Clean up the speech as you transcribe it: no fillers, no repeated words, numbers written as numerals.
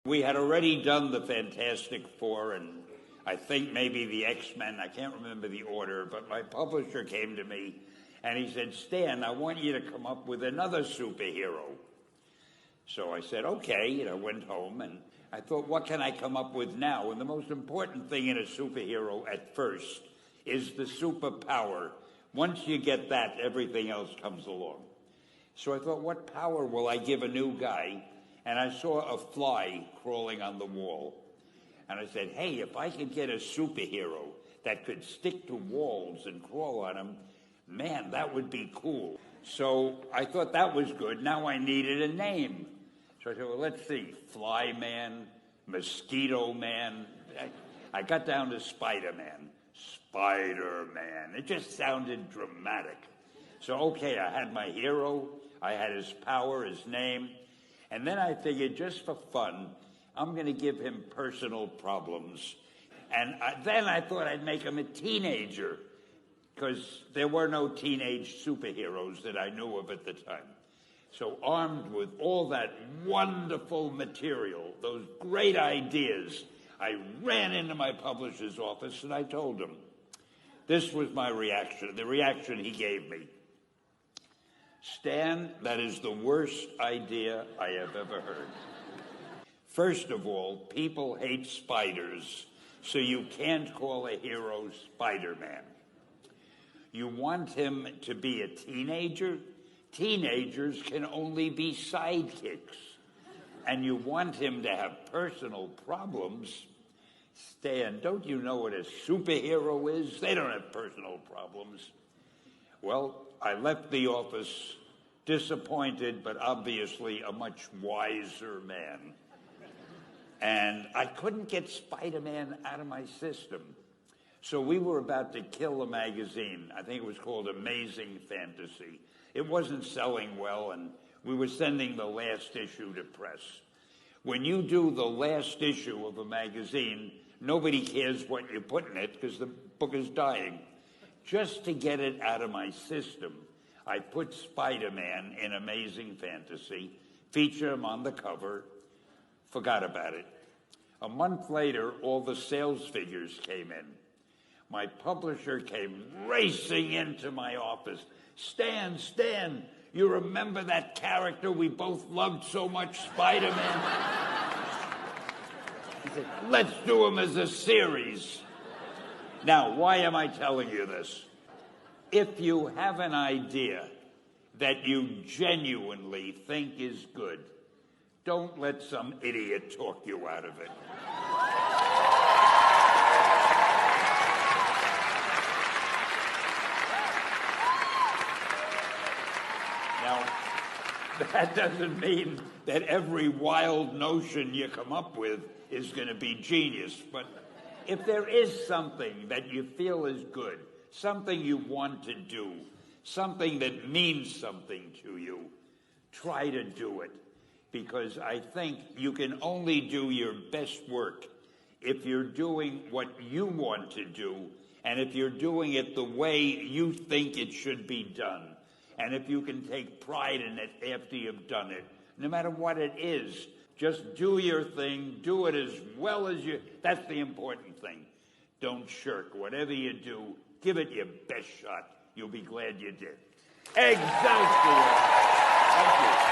We had already done the Fantastic Four and I think maybe the X-Men. I can't remember the order, but my publisher came to me and he said, Stan, I want you to come up with another superhero. So I said, okay, and I went home and I thought, what can I come up with now? And the most important thing in a superhero at first is the superpower. Once you get that, everything else comes along. So I thought, what power will I give a new guy? And I saw a fly crawling on the wall. And I said, hey, if I could get a superhero that could stick to walls and crawl on them, man, that would be cool. So I thought that was good. Now I needed a name. So I said, well, let's see, Fly Man, Mosquito Man. I got down to Spider-Man. Spider-Man. It just sounded dramatic. So, okay, I had my hero. I had his power, his name. And then I figured, just for fun, I'm going to give him personal problems. And then I thought I'd make him a teenager, because there were no teenage superheroes that I knew of at the time. So armed with all that wonderful material, those great ideas, I ran into my publisher's office and I told him. This was my reaction, the reaction he gave me. Stan, that is the worst idea I have ever heard. First of all, people hate spiders, so you can't call a hero Spider-Man. You want him to be a teenager? Teenagers can only be sidekicks. And you want him to have personal problems? Stan, don't you know what a superhero is? They don't have personal problems. Well, I left the office disappointed, but obviously a much wiser man. And I couldn't get Spider-Man out of my system. So we were about to kill a magazine. I think it was called Amazing Fantasy. It wasn't selling well, and we were sending the last issue to press. When you do the last issue of a magazine, nobody cares what you put in it because the book is dying. Just to get it out of my system, I put Spider-Man in Amazing Fantasy, featured him on the cover, forgot about it. A month later, all the sales figures came in. My publisher came racing into my office. Stan, you remember that character we both loved so much, Spider-Man? He said, let's do him as a series. Now, why am I telling you this? If you have an idea that you genuinely think is good, don't let some idiot talk you out of it. Now, that doesn't mean that every wild notion you come up with is going to be genius. But if there is something that you feel is good, something you want to do, something that means something to you, try to do it. Because I think you can only do your best work if you're doing what you want to do, and if you're doing it the way you think it should be done. And if you can take pride in it after you've done it, no matter what it is, just do your thing, do it as well as you, that's the important thing. Don't shirk. Whatever you do, give it your best shot. You'll be glad you did. Excelsior! Thank you.